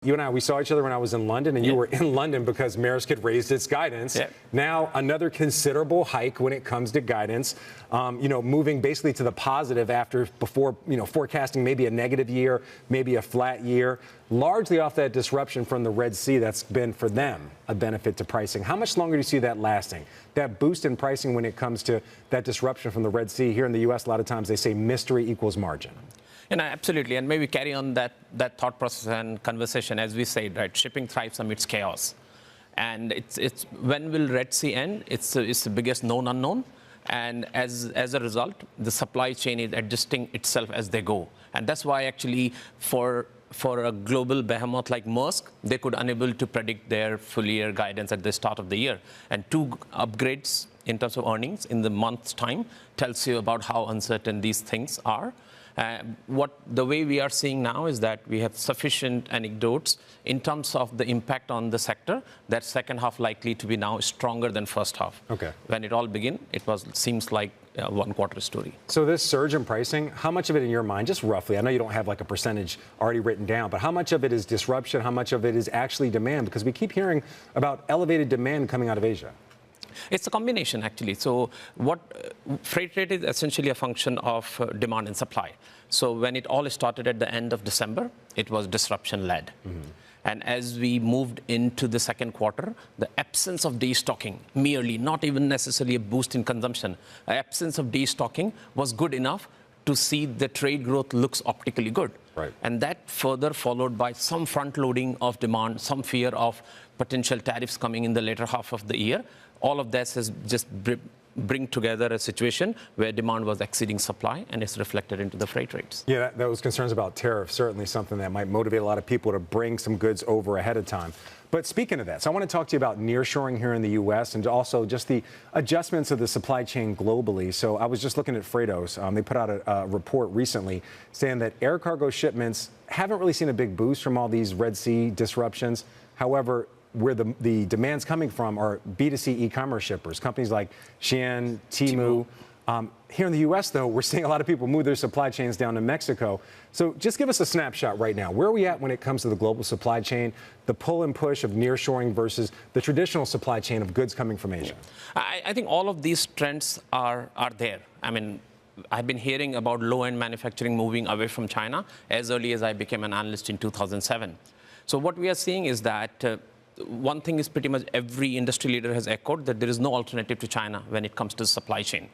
You and I, we saw each other when I was in London, and you were in London because Maersk had raised its guidance. Now, another considerable hike when it comes to guidance, moving basically to the positive before forecasting maybe a negative year, maybe a flat year, largely off that disruption from the Red Sea that's been, for them, a benefit to pricing. How much longer do you see that lasting? That boost in pricing when it comes to that disruption from the Red Sea. Here in the U.S., a lot of times they say mystery equals margin. Absolutely, and maybe carry on that thought process and conversation. As we said, right, shipping thrives amidst chaos, and it's when will Red Sea end? It's the biggest known unknown, and as a result, the supply chain is adjusting itself as they go, and that's why actually for a global behemoth like Maersk, they could unable to predict their full year guidance at the start of the year, and 2 upgrades in terms of earnings in the month's time tells you about how uncertain these things are. The way we are seeing now is that we have sufficient anecdotes in terms of the impact on the sector, that second half likely to be now stronger than first half. Okay. When it all began, seems like a 1 quarter story. So this surge in pricing, how much of it in your mind, just roughly, I know you don't have like a percentage already written down, but how much of it is disruption? How much of it is actually demand? Because we keep hearing about elevated demand coming out of Asia. It's a combination, actually. So freight rate is essentially a function of demand and supply. So when it all started at the end of December, it was disruption-led. Mm-hmm. And as we moved into the second quarter, the absence of destocking, merely, not even necessarily a boost in consumption, the absence of destocking was good enough to see the trade growth looks optically good. Right. And that further followed by some front-loading of demand, some fear of potential tariffs coming in the later half of the year. All of this has just bring together a situation where demand was exceeding supply, and it's reflected into the freight rates. Yeah, those concerns about tariffs, certainly something that might motivate a lot of people to bring some goods over ahead of time. But speaking of that, so I want to talk to you about nearshoring here in the U.S. and also just the adjustments of the supply chain globally. So I was just looking at Freightos. They put out a report recently saying that air cargo shipments haven't really seen a big boost from all these Red Sea disruptions. However, where the demand's coming from are B2C e-commerce shippers, companies like Shein, Temu. Here in the U.S., though, we're seeing a lot of people move their supply chains down to Mexico. So just give us a snapshot right now. Where are we at when it comes to the global supply chain, the pull and push of nearshoring versus the traditional supply chain of goods coming from Asia? I think all of these trends are there. I mean, I've been hearing about low-end manufacturing moving away from China as early as I became an analyst in 2007. So what we are seeing is that one thing is pretty much every industry leader has echoed, that there is no alternative to China when it comes to supply chain.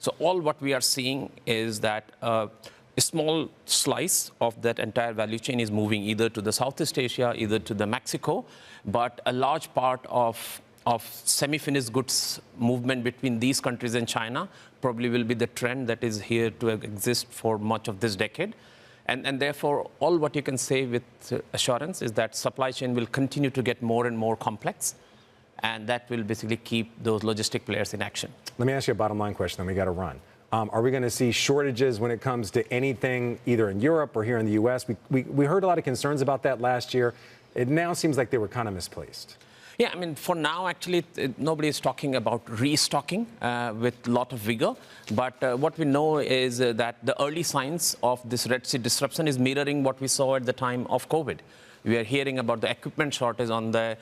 So all what we are seeing is that a small slice of that entire value chain is moving either to the Southeast Asia, either to the Mexico, but a large part of semi-finished goods movement between these countries and China probably will be the trend that is here to exist for much of this decade. And therefore, all what you can say with assurance is that supply chain will continue to get more and more complex, and that will basically keep those logistic players in action. Let me ask you a bottom line question, then we got to run. Are we going to see shortages when it comes to anything, either in Europe or here in the U.S.? We heard a lot of concerns about that last year. It now seems like they were kind of misplaced. Yeah, I mean, for now, actually, nobody is talking about restocking with a lot of vigor. But what we know is that the early signs of this Red Sea disruption is mirroring what we saw at the time of COVID. We are hearing about the equipment shortage on the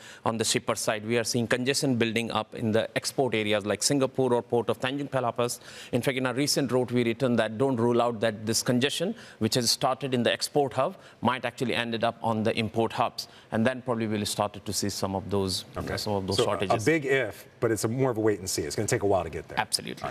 shipper side. We are seeing congestion building up in the export areas like Singapore or port of Tanjung Pelapas. In fact, in a recent note, we written that don't rule out that this congestion, which has started in the export hub, might actually ended up on the import hubs. And then probably we'll start to see some of those, okay. shortages. A big if, but it's more of a wait and see. It's going to take a while to get there. Absolutely.